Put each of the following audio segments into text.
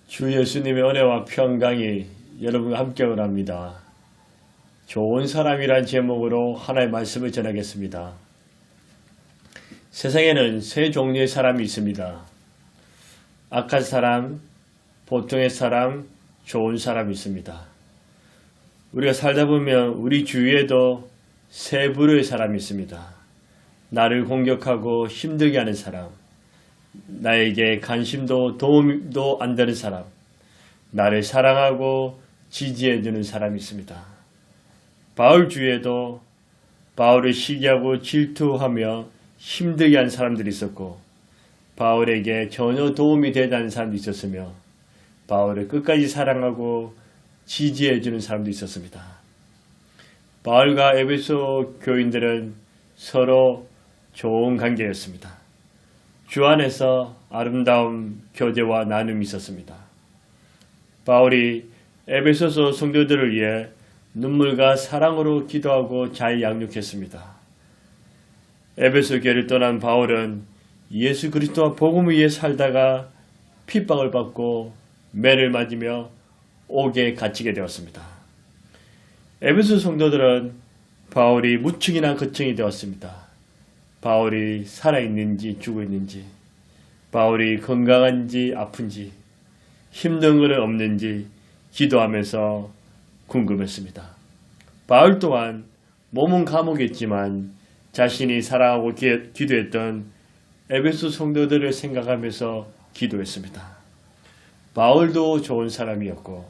주 예수님의 은혜와 평강이 여러분과 함께 원합니다. 좋은 사람이란 제목으로 하나의 말씀을 전하겠습니다. 세상에는 세 종류의 사람이 있습니다. 악한 사람, 보통의 사람, 좋은 사람이 있습니다. 우리가 살다 보면 우리 주위에도 세 부류의 사람이 있습니다. 나를 공격하고 힘들게 하는 사람, 나에게 관심도 도움도 안 되는 사람, 나를 사랑하고 지지해주는 사람이 있습니다. 바울 주위에도 바울을 시기하고 질투하며 힘들게 하는 사람들이 있었고, 바울에게 전혀 도움이 되지 않는 사람도 있었으며, 바울을 끝까지 사랑하고 지지해주는 사람도 있었습니다. 바울과 에베소 교인들은 서로 좋은 관계였습니다. 주 안에서 아름다운 교제와 나눔이 있었습니다. 바울이 에베소서 성도들을 위해 눈물과 사랑으로 기도하고 잘 양육했습니다. 에베소 교회를 떠난 바울은 예수 그리스도와 복음을 위해 살다가 핍박을 받고 매를 맞으며 옥에 갇히게 되었습니다. 에베소 성도들은 바울이 무층이나 거층이 되었습니다. 바울이 살아있는지 죽어있는지, 바울이 건강한지 아픈지, 힘든 것은 없는지 기도하면서 궁금했습니다. 바울 또한 몸은 감옥이었지만 자신이 사랑하고 기도했던 에베소 성도들을 생각하면서 기도했습니다. 바울도 좋은 사람이었고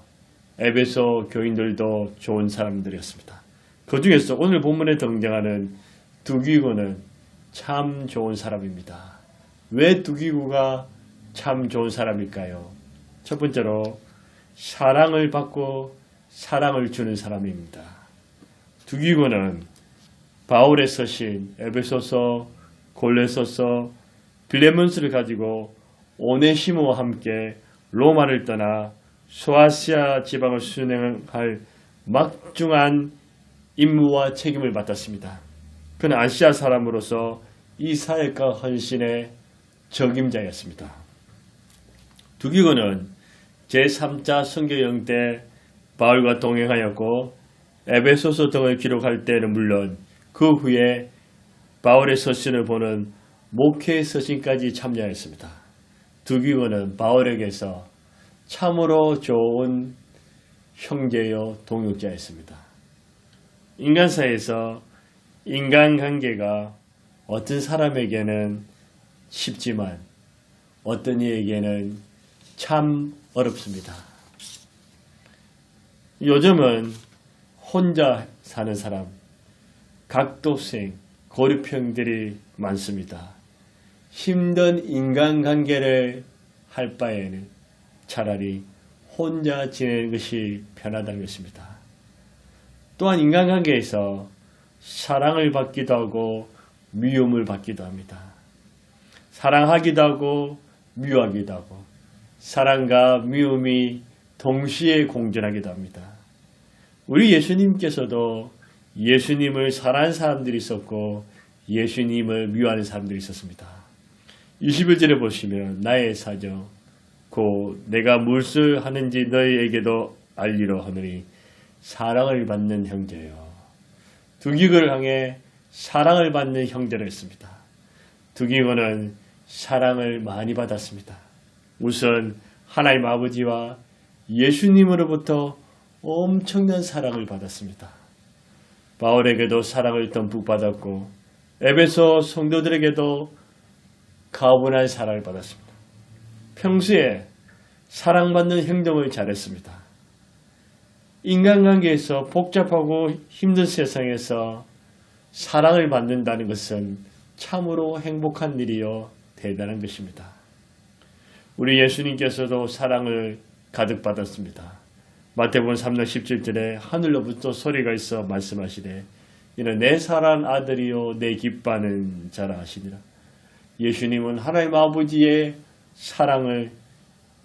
에베소 교인들도 좋은 사람들이었습니다. 그 중에서 오늘 본문에 등장하는 두기고는 참 좋은 사람입니다. 왜 두기고가 참 좋은 사람일까요? 첫 번째로 사랑을 받고 사랑을 주는 사람입니다. 두기고는 바울의 서신 에베소서, 골로새서, 빌레몬스를 가지고 오네시모와 함께 로마를 떠나 소아시아 지방을 순행할 막중한 임무와 책임을 맡았습니다. 그는 아시아 사람으로서 이 사역과 헌신의 적임자였습니다. 두기고는 제3차 선교여행 때 바울과 동행하였고 에베소서 등을 기록할 때는 물론 그 후에 바울의 서신을 보는 목회 서신까지 참여했습니다. 두기고는 바울에게서 참으로 좋은 형제요 동역자였습니다. 인간사에서 인간관계가 어떤 사람에게는 쉽지만 어떤 이에게는 참 어렵습니다. 요즘은 혼자 사는 사람, 각도생, 고립형들이 많습니다. 힘든 인간관계를 할 바에는 차라리 혼자 지내는 것이 편하다는 것입니다. 또한 인간관계에서 사랑을 받기도 하고 미움을 받기도 합니다. 사랑하기도 하고 미워하기도 하고 사랑과 미움이 동시에 공존하기도 합니다. 우리 예수님께서도 예수님을 사랑하는 사람들이 있었고 예수님을 미워하는 사람들이 있었습니다. 21절에 보시면 나의 사정 곧 내가 무엇을 하는지 너희에게도 알리려 하느니 사랑을 받는 형제요. 두기고를 향해 사랑을 받는 형제로 했습니다. 두기고는 사랑을 많이 받았습니다. 우선 하나님 아버지와 예수님으로부터 엄청난 사랑을 받았습니다. 바울에게도 사랑을 듬뿍 받았고 에베소 성도들에게도 가분한 사랑을 받았습니다. 평소에 사랑받는 행동을 잘했습니다. 인간관계에서 복잡하고 힘든 세상에서 사랑을 받는다는 것은 참으로 행복한 일이요 대단한 것입니다. 우리 예수님께서도 사랑을 가득 받았습니다. 마태복음 3장 17절에 하늘로부터 소리가 있어 말씀하시되 이는 내 사랑하는 아들이요 내 기뻐하는 자라 하시니라. 예수님은 하나님 아버지의 사랑을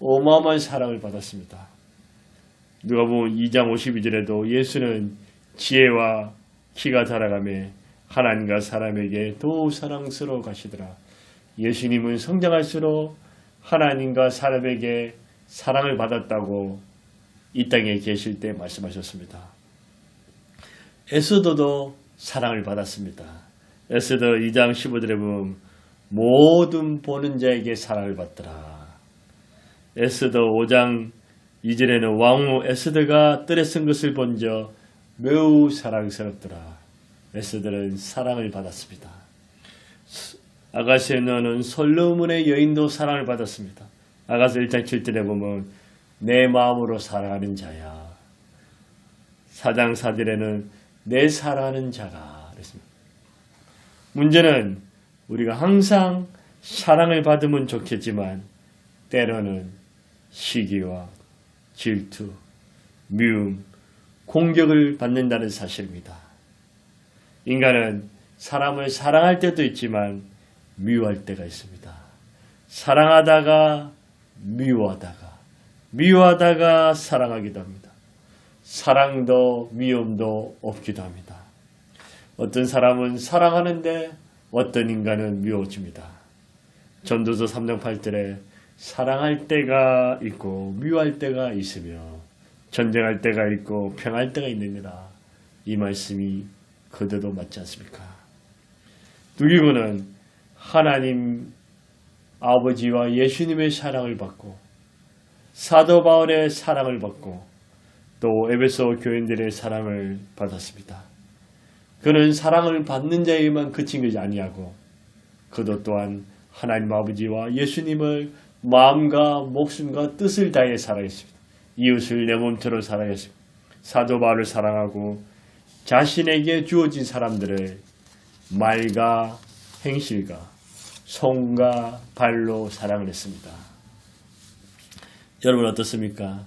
어마어마한 사랑을 받았습니다. 누가복음 2장 52절에도 예수는 지혜와 키가 자라가며 하나님과 사람에게 더욱 사랑스러워 가시더라. 예수님은 성장할수록 하나님과 사람에게 사랑을 받았다고 이 땅에 계실 때 말씀하셨습니다. 에스더도 사랑을 받았습니다. 에스더 2장 15절에 보면 모든 보는 자에게 사랑을 받더라. 에스더 5장 2절에는 왕후 에스더가 뜰에 쓴 것을 본저 매우 사랑스럽더라. 에스더는 사랑을 받았습니다. 아가스의 너는 솔로몬의 여인도 사랑을 받았습니다. 아가스 1장 7절에 보면 내 마음으로 사랑하는 자야. 4장 4절에는 내 사랑하는 자가 그랬습니다. 문제는 우리가 항상 사랑을 받으면 좋겠지만 때로는 시기와 질투, 미움, 공격을 받는다는 사실입니다. 인간은 사람을 사랑할 때도 있지만 미워할 때가 있습니다. 사랑하다가 미워하다가 사랑하기도 합니다. 사랑도 미움도 없기도 합니다. 어떤 사람은 사랑하는데 어떤 인간은 미워집니다. 전도서 3장 8절에 사랑할 때가 있고 미워할 때가 있으며 전쟁할 때가 있고 평할 때가 있느니라. 이 말씀이 그대로 맞지 않습니까? 누기고는 하나님 아버지와 예수님의 사랑을 받고 사도 바울의 사랑을 받고 또 에베소 교인들의 사랑을 받았습니다. 그는 사랑을 받는 자에게만 그친 것이 아니하고 그도 또한 하나님 아버지와 예수님을 마음과 목숨과 뜻을 다해 사랑했습니다. 이웃을 내 몸처럼 사랑했습니다. 사도 바울을 사랑하고 자신에게 주어진 사람들을 말과 행실과 손과 발로 사랑을 했습니다. 여러분 어떻습니까?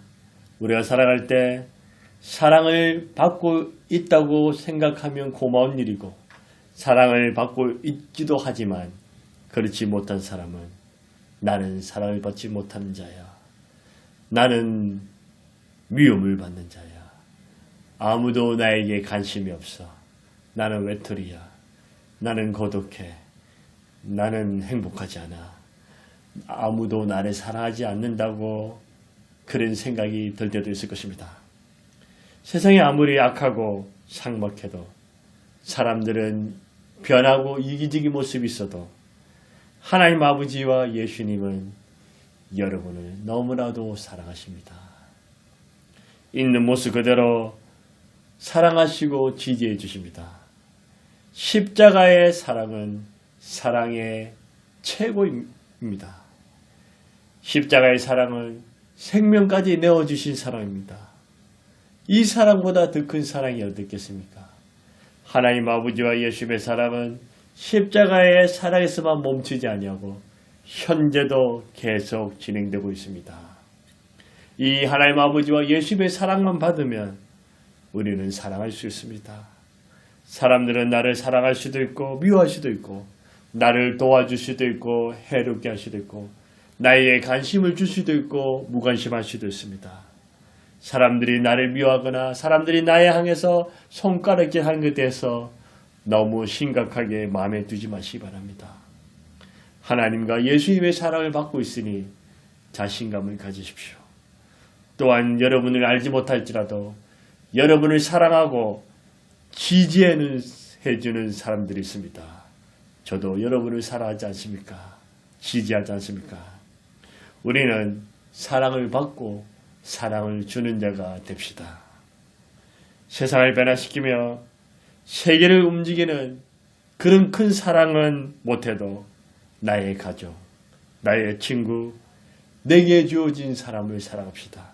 우리가 살아갈 때 사랑을 받고 있다고 생각하면 고마운 일이고 사랑을 받고 있기도 하지만 그렇지 못한 사람은 나는 사랑을 받지 못하는 자야. 나는 미움을 받는 자야. 아무도 나에게 관심이 없어. 나는 외톨이야. 나는 고독해. 나는 행복하지 않아. 아무도 나를 사랑하지 않는다고 그런 생각이 들 때도 있을 것입니다. 세상이 아무리 악하고 삭막해도 사람들은 변하고 이기적인 모습이 있어도 하나님 아버지와 예수님은 여러분을 너무나도 사랑하십니다. 있는 모습 그대로 사랑하시고 지지해 주십니다. 십자가의 사랑은 사랑의 최고입니다. 십자가의 사랑은 생명까지 내어주신 사랑입니다. 이 사랑보다 더 큰 사랑이 어디 있겠습니까? 하나님 아버지와 예수님의 사랑은 십자가의 사랑에서만 멈추지 아니하고 현재도 계속 진행되고 있습니다. 이 하나님 아버지와 예수님의 사랑만 받으면 우리는 사랑할 수 있습니다. 사람들은 나를 사랑할 수도 있고 미워할 수도 있고 나를 도와줄 수도 있고 해롭게 할 수도 있고 나에게 관심을 줄 수도 있고 무관심할 수도 있습니다. 사람들이 나를 미워하거나 사람들이 나에 향해서 손가락질 하는 것에 대해서 너무 심각하게 마음에 두지 마시기 바랍니다. 하나님과 예수님의 사랑을 받고 있으니 자신감을 가지십시오. 또한 여러분을 알지 못할지라도 여러분을 사랑하고 지지해주는 사람들이 있습니다. 저도 여러분을 사랑하지 않습니까? 지지하지 않습니까? 우리는 사랑을 받고 사랑을 주는 자가 됩시다. 세상을 변화시키며 세계를 움직이는 그런 큰 사랑은 못해도 나의 가족, 나의 친구, 내게 주어진 사람을 사랑합시다.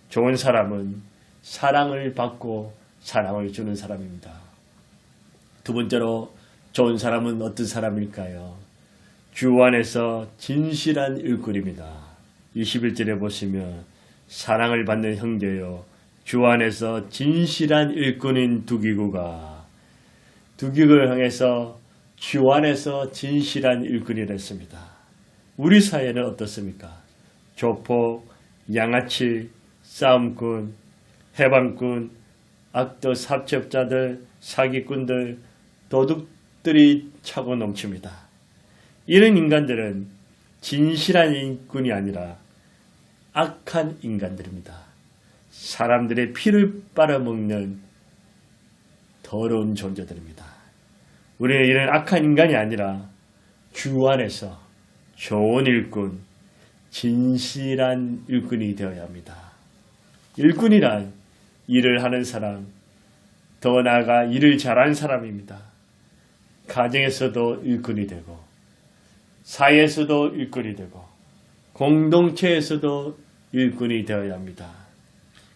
좋은 사람은 사랑을 받고 사랑을 주는 사람입니다. 두 번째로 좋은 사람은 어떤 사람일까요? 주 안에서 진실한 일꾼입니다. 21절에 보시면 사랑을 받는 형제요 주 안에서 진실한 일꾼인 두기구가 두기구를 향해서 주 안에서 진실한 일꾼이라 했습니다. 우리 사회는 어떻습니까? 조폭, 양아치, 싸움꾼, 해방꾼, 악도 삽첩자들, 사기꾼들, 도둑들이 차고 넘칩니다. 이런 인간들은 진실한 일꾼이 아니라 악한 인간들입니다. 사람들의 피를 빨아먹는 더러운 존재들입니다. 우리는 이런 악한 인간이 아니라 주 안에서 좋은 일꾼, 진실한 일꾼이 되어야 합니다. 일꾼이란 일을 하는 사람, 더 나아가 일을 잘하는 사람입니다. 가정에서도 일꾼이 되고, 사회에서도 일꾼이 되고, 공동체에서도 일꾼이 되어야 합니다.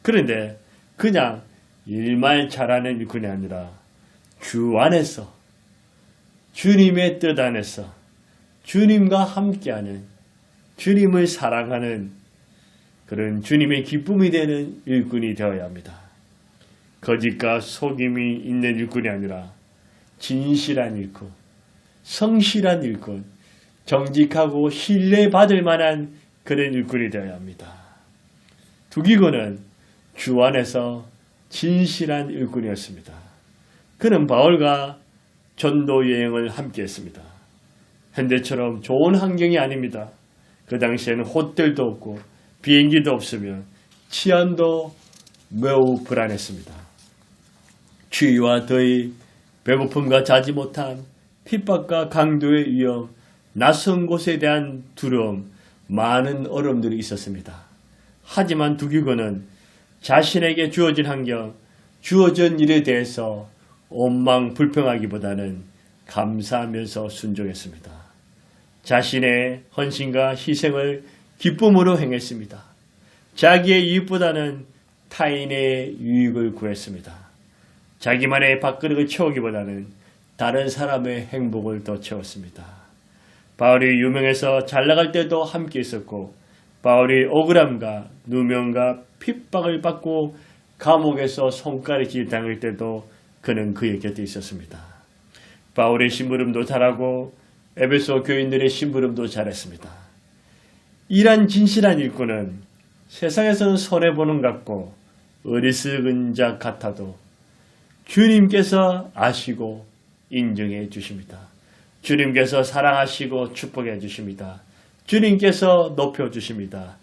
그런데 그냥 일만 잘하는 일꾼이 아니라 주 안에서 주님의 뜻 안에서 주님과 함께하는, 주님을 사랑하는 그런 주님의 기쁨이 되는 일꾼이 되어야 합니다. 거짓과 속임이 있는 일꾼이 아니라 진실한 일꾼, 성실한 일꾼, 정직하고 신뢰받을 만한 그런 일꾼이 되어야 합니다. 두기고는 주 안에서 진실한 일꾼이었습니다. 그는 바울과 전도 여행을 함께 했습니다. 현대처럼 좋은 환경이 아닙니다. 그 당시에는 호텔도 없고 비행기도 없으며 치안도 매우 불안했습니다. 추위와 더위, 배고픔과 자지 못함, 핍박과 강도의 위험, 낯선 곳에 대한 두려움, 많은 어려움들이 있었습니다. 하지만 두기고는 자신에게 주어진 환경, 주어진 일에 대해서 원망불평하기보다는 감사하면서 순종했습니다. 자신의 헌신과 희생을 기쁨으로 행했습니다. 자기의 이익보다는 타인의 유익을 구했습니다. 자기만의 밥그릇을 채우기보다는 다른 사람의 행복을 더 채웠습니다. 바울이 유명해서 잘 나갈 때도 함께 있었고, 바울이 억울함과 누명과 핍박을 받고 감옥에서 손가락질 당할 때도 그는 그의 곁에 있었습니다. 바울의 심부름도 잘하고 에베소 교인들의 심부름도 잘했습니다. 이란 진실한 일꾼은 세상에서는 손해보는 것 같고 어리석은 자 같아도 주님께서 아시고 인정해 주십니다. 주님께서 사랑하시고 축복해 주십니다. 주님께서 높여주십니다.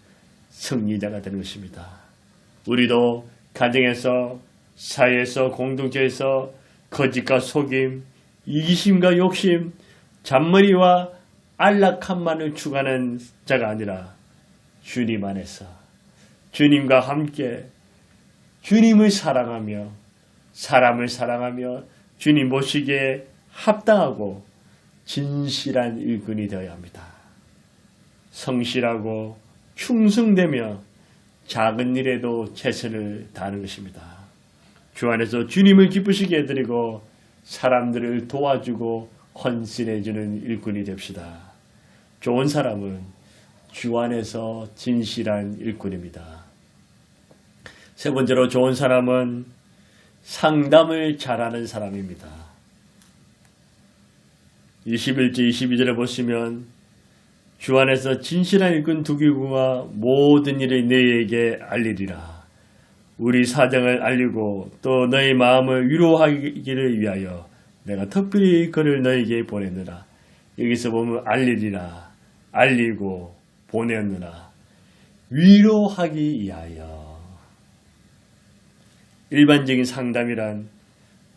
승리자가 되는 것입니다. 우리도 가정에서, 사회에서, 공동체에서 거짓과 속임, 이기심과 욕심, 잔머리와 안락함만을 추구하는 자가 아니라 주님 안에서 주님과 함께 주님을 사랑하며 사람을 사랑하며 주님 보시기에 합당하고 진실한 일꾼이 되어야 합니다. 성실하고 충성되며 작은 일에도 최선을 다하는 것입니다. 주 안에서 주님을 기쁘시게 해드리고 사람들을 도와주고 헌신해주는 일꾼이 됩시다. 좋은 사람은 주 안에서 진실한 일꾼입니다. 세 번째로 좋은 사람은 상담을 잘하는 사람입니다. 21절 22절에 보시면 주 안에서 진실한 일꾼 두기고가 모든 일을 너희에게 알리리라. 우리 사정을 알리고 또 너희 마음을 위로하기를 위하여 내가 특별히 그를 너희에게 보냈느라. 여기서 보면 알리리라, 알리고 보냈느라, 위로하기 위하여. 일반적인 상담이란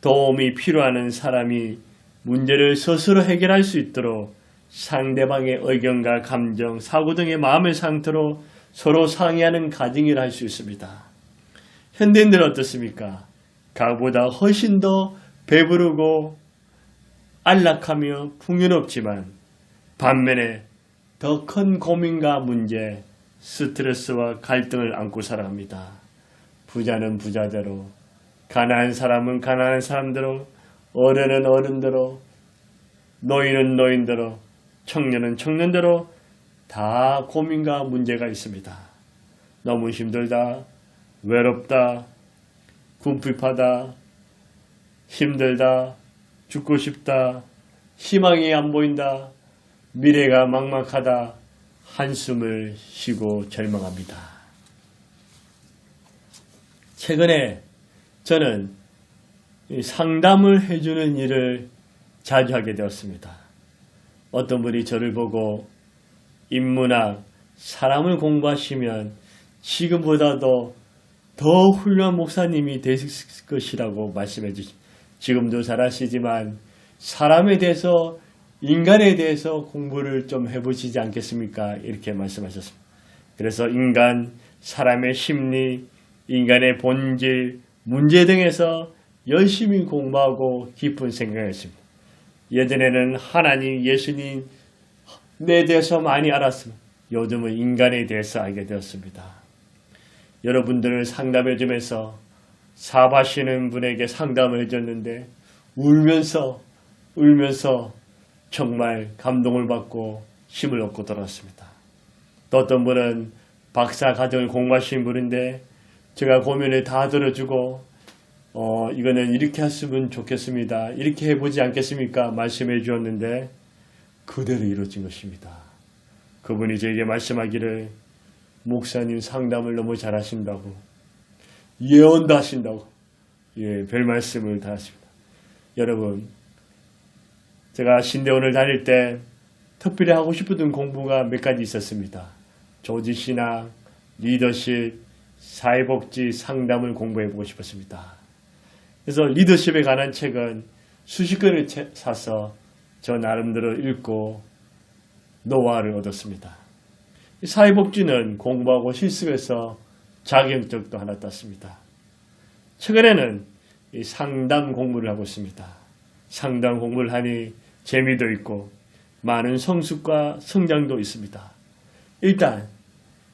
도움이 필요한 사람이 문제를 스스로 해결할 수 있도록 상대방의 의견과 감정, 사고 등의 마음의 상태로 서로 상의하는 과정이라 할 수 있습니다. 현대인들은 어떻습니까? 그보다 훨씬 더 배부르고 안락하며 풍요롭지만 반면에 더 큰 고민과 문제, 스트레스와 갈등을 안고 살아갑니다. 부자는 부자대로, 가난한 사람은 가난한 사람대로, 어른은 어른대로, 노인은 노인대로, 청년은 청년대로 다 고민과 문제가 있습니다. 너무 힘들다, 외롭다, 궁핍하다, 힘들다, 죽고 싶다, 희망이 안 보인다, 미래가 막막하다, 한숨을 쉬고 절망합니다. 최근에 저는 상담을 해주는 일을 자주 하게 되었습니다. 어떤 분이 저를 보고 인문학, 사람을 공부하시면 지금보다도 더 훌륭한 목사님이 되실 것이라고 말씀해 주십니다. 지금도 잘하시지만 사람에 대해서, 인간에 대해서 공부를 좀 해보시지 않겠습니까? 이렇게 말씀하셨습니다. 그래서 인간, 사람의 심리, 인간의 본질, 문제 등에서 열심히 공부하고 깊은 생각을 했습니다. 예전에는 하나님, 예수님 내 대해서 많이 알았으면 요즘은 인간에 대해서 알게 되었습니다. 여러분들을 상담해 주면서 사업하시는 분에게 상담을 해줬는데 울면서 정말 감동을 받고 힘을 얻고 돌아왔습니다. 또 어떤 분은 박사 과정을 공부하신 분인데 제가 고민을 다 들어주고 이거는 이렇게 했으면 좋겠습니다. 이렇게 해보지 않겠습니까? 말씀해 주었는데 그대로 이루어진 것입니다. 그분이 저에게 말씀하기를 목사님 상담을 너무 잘하신다고, 예언도 하신다고, 별 말씀을 다 하십니다. 여러분, 제가 신대원을 다닐 때 특별히 하고 싶었던 공부가 몇 가지 있었습니다. 조직신앙, 리더십, 사회복지, 상담을 공부해보고 싶었습니다. 그래서 리더십에 관한 책은 수십 권을 사서 저 나름대로 읽고 노하우를 얻었습니다. 사회복지는 공부하고 실습해서 자격증도 하나 땄습니다. 최근에는 상담 공부를 하고 있습니다. 상담 공부를 하니 재미도 있고 많은 성숙과 성장도 있습니다. 일단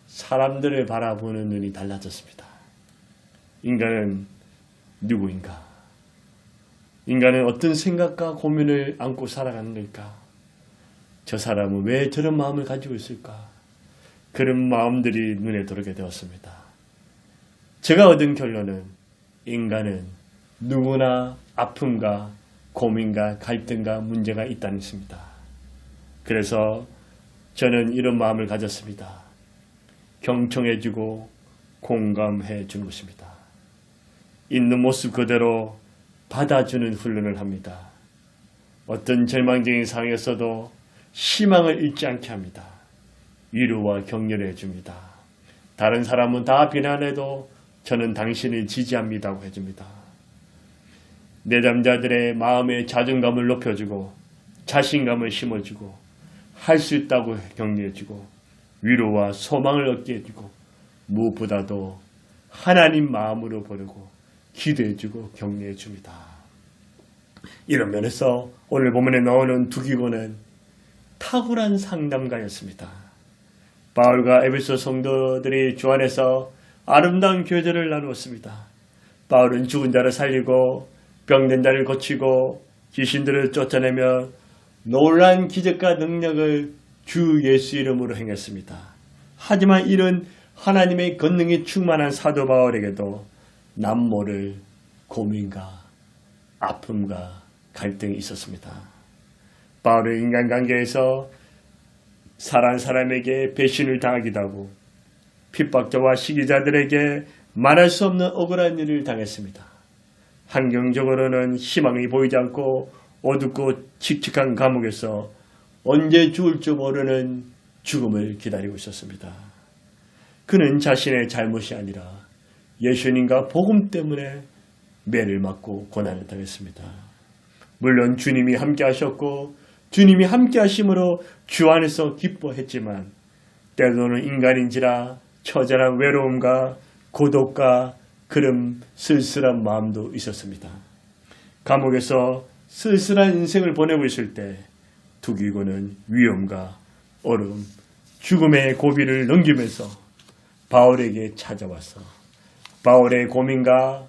사람들을 바라보는 눈이 달라졌습니다. 인간은 누구인가? 인간은 어떤 생각과 고민을 안고 살아가는 걸까? 저 사람은 왜 저런 마음을 가지고 있을까? 그런 마음들이 눈에 들어오게 되었습니다. 제가 얻은 결론은 인간은 누구나 아픔과 고민과 갈등과 문제가 있다는 것입니다. 그래서 저는 이런 마음을 가졌습니다. 경청해주고 공감해 주는 것입니다. 있는 모습 그대로 받아주는 훈련을 합니다. 어떤 절망적인 상황에서도 희망을 잃지 않게 합니다. 위로와 격려를 해줍니다. 다른 사람은 다 비난해도 저는 당신을 지지합니다고 해줍니다. 내담자들의 마음의 자존감을 높여주고 자신감을 심어주고 할 수 있다고 격려해주고 위로와 소망을 얻게 해주고 무엇보다도 하나님 마음으로 보려고 기도해주고 격려해줍니다. 이런 면에서 오늘 본문에 나오는 두기고는 탁월한 상담가였습니다. 바울과 에베소 성도들이 주 안에서 아름다운 교제를 나누었습니다. 바울은 죽은 자를 살리고 병든 자를 고치고 귀신들을 쫓아내며 놀라운 기적과 능력을 주 예수 이름으로 행했습니다. 하지만 이런 하나님의 권능이 충만한 사도 바울에게도 남모를 고민과 아픔과 갈등이 있었습니다. 바울은 인간관계에서 사랑하는 사람에게 배신을 당하기도 하고 핍박자와 시기자들에게 말할 수 없는 억울한 일을 당했습니다. 환경적으로는 희망이 보이지 않고 어둡고 칙칙한 감옥에서 언제 죽을지 모르는 죽음을 기다리고 있었습니다. 그는 자신의 잘못이 아니라 예수님과 복음 때문에 매를 맞고 고난을 당했습니다. 물론 주님이 함께 하셨고 주님이 함께 하심으로 주 안에서 기뻐했지만 때로는 인간인지라 처절한 외로움과 고독과 그런 쓸쓸한 마음도 있었습니다. 감옥에서 쓸쓸한 인생을 보내고 있을 때 두기고는 위험과 어려움, 죽음의 고비를 넘기면서 바울에게 찾아와서 바울의 고민과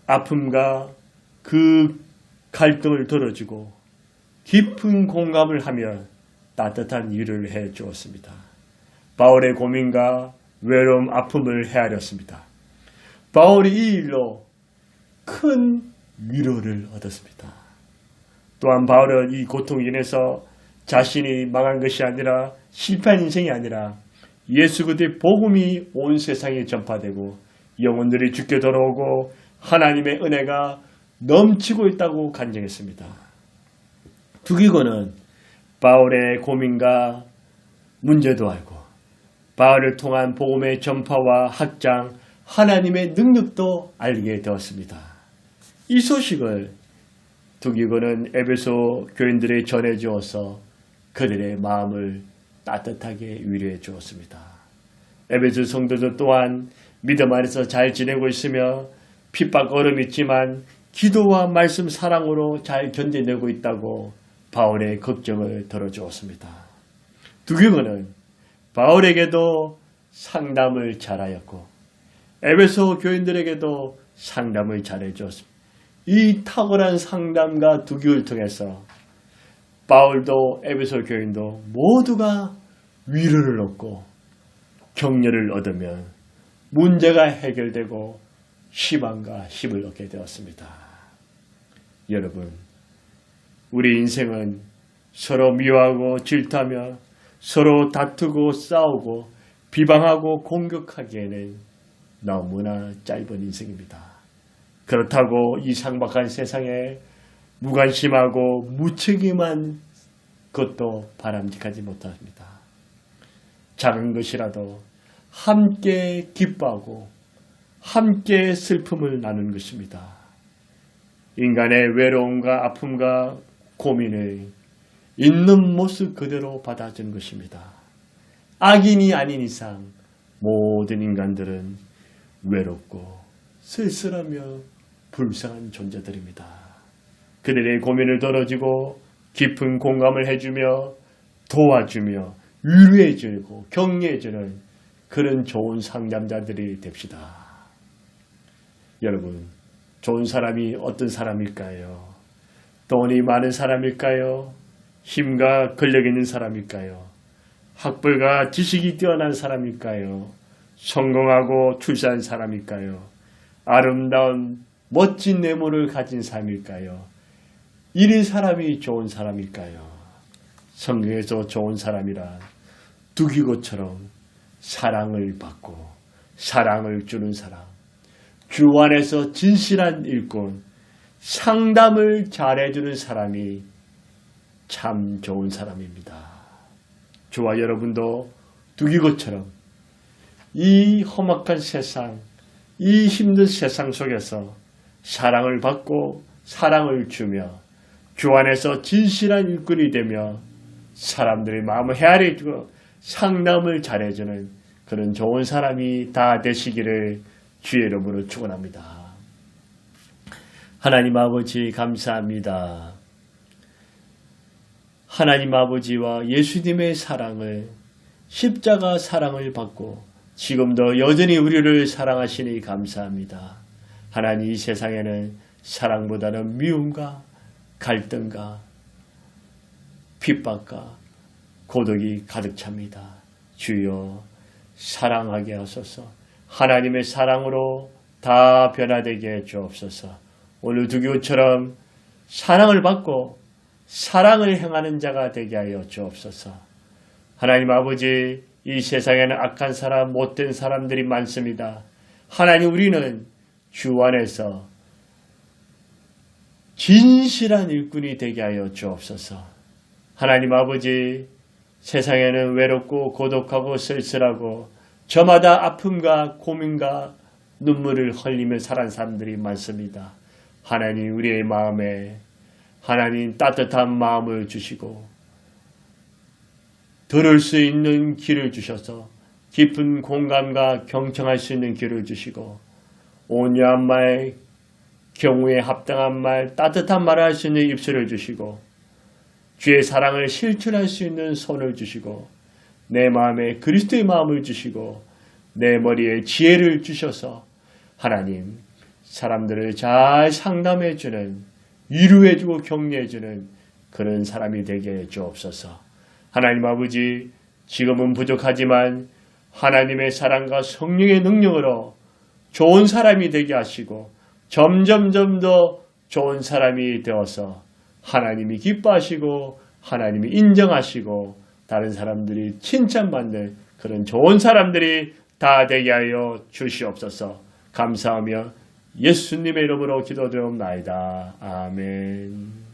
아픔과 그 갈등을 들어주고 깊은 공감을 하며 따뜻한 위로를 해 주었습니다. 바울의 고민과 외로움, 아픔을 헤아렸습니다. 바울이 이 일로 큰 위로를 얻었습니다. 또한 바울은 이 고통으로 인해서 자신이 망한 것이 아니라 실패한 인생이 아니라 예수 그리스도의 복음이 온 세상에 전파되고 영혼들이 죽게 돌아오고 하나님의 은혜가 넘치고 있다고 간증했습니다. 두기고는 바울의 고민과 문제도 알고 바울을 통한 복음의 전파와 확장, 하나님의 능력도 알게 되었습니다. 이 소식을 두기고는 에베소 교인들에 전해 주어서 그들의 마음을 따뜻하게 위로해 주었습니다. 에베소 성도들 또한 믿음 안에서 잘 지내고 있으며 핍박 어려움이 있지만 기도와 말씀 사랑으로 잘 견뎌내고 있다고 바울의 걱정을 들어주었습니다. 두기고는 바울에게도 상담을 잘하였고 에베소 교인들에게도 상담을 잘해주었습니다. 이 탁월한 상담과 두기를 통해서 바울도 에베소 교인도 모두가 위로를 얻고 격려를 얻으며 문제가 해결되고 희망과 힘을 얻게 되었습니다. 여러분, 우리 인생은 서로 미워하고 질투하며 서로 다투고 싸우고 비방하고 공격하기에는 너무나 짧은 인생입니다. 그렇다고 이 상박한 세상에 무관심하고 무책임한 것도 바람직하지 못합니다. 작은 것이라도 함께 기뻐하고 함께 슬픔을 나누는 것입니다. 인간의 외로움과 아픔과 고민을 있는 모습 그대로 받아주는 것입니다. 악인이 아닌 이상 모든 인간들은 외롭고 쓸쓸하며 불쌍한 존재들입니다. 그들의 고민을 덜어주고 깊은 공감을 해주며 도와주며 위로해주고 격려해주는 그런 좋은 상담자들이 됩시다. 여러분, 좋은 사람이 어떤 사람일까요? 돈이 많은 사람일까요? 힘과 권력 있는 사람일까요? 학벌과 지식이 뛰어난 사람일까요? 성공하고 출세한 사람일까요? 아름다운 멋진 외모를 가진 사람일까요? 이런 사람이 좋은 사람일까요? 성경에서 좋은 사람이란 두기고처럼 사랑을 받고 사랑을 주는 사람, 주 안에서 진실한 일꾼, 상담을 잘해주는 사람이 참 좋은 사람입니다. 저와 여러분도 두기고처럼 이 험악한 세상, 이 힘든 세상 속에서 사랑을 받고 사랑을 주며 주 안에서 진실한 일꾼이 되며 사람들의 마음을 헤아려주고 상담을 잘해주는 그런 좋은 사람이 다 되시기를 주의 이름으로 축원합니다. 하나님 아버지 감사합니다. 하나님 아버지와 예수님의 사랑을 십자가 사랑을 받고 지금도 여전히 우리를 사랑하시니 감사합니다. 하나님, 이 세상에는 사랑보다는 미움과 갈등과 핍박과 고독이 가득 찹니다. 주여 사랑하게 하소서. 하나님의 사랑으로 다 변화되게 해 주옵소서. 오늘 두기고처럼 사랑을 받고 사랑을 행하는 자가 되게 하여 주옵소서. 하나님 아버지, 이 세상에는 악한 사람, 못된 사람들이 많습니다. 하나님, 우리는 주 안에서 진실한 일꾼이 되게 하여 주옵소서. 하나님 아버지, 세상에는 외롭고 고독하고 쓸쓸하고 저마다 아픔과 고민과 눈물을 흘리며 살아온 사람들이 많습니다. 하나님, 우리의 마음에 하나님 따뜻한 마음을 주시고 들을 수 있는 길을 주셔서 깊은 공감과 경청할 수 있는 길을 주시고 온유한 말, 경우에 합당한 말, 따뜻한 말을 할 수 있는 입술을 주시고 주의 사랑을 실천할 수 있는 손을 주시고 내 마음에 그리스도의 마음을 주시고 내 머리에 지혜를 주셔서 하나님, 사람들을 잘 상담해주는, 위로해주고 격려해주는 그런 사람이 되게 해 주옵소서. 하나님 아버지, 지금은 부족하지만 하나님의 사랑과 성령의 능력으로 좋은 사람이 되게 하시고 점점점 더 좋은 사람이 되어서 하나님이 기뻐하시고 하나님이 인정하시고 다른 사람들이 칭찬받는 그런 좋은 사람들이 다 되게 하여 주시옵소서. 감사하며 예수님의 이름으로 기도드리옵나이다. 아멘.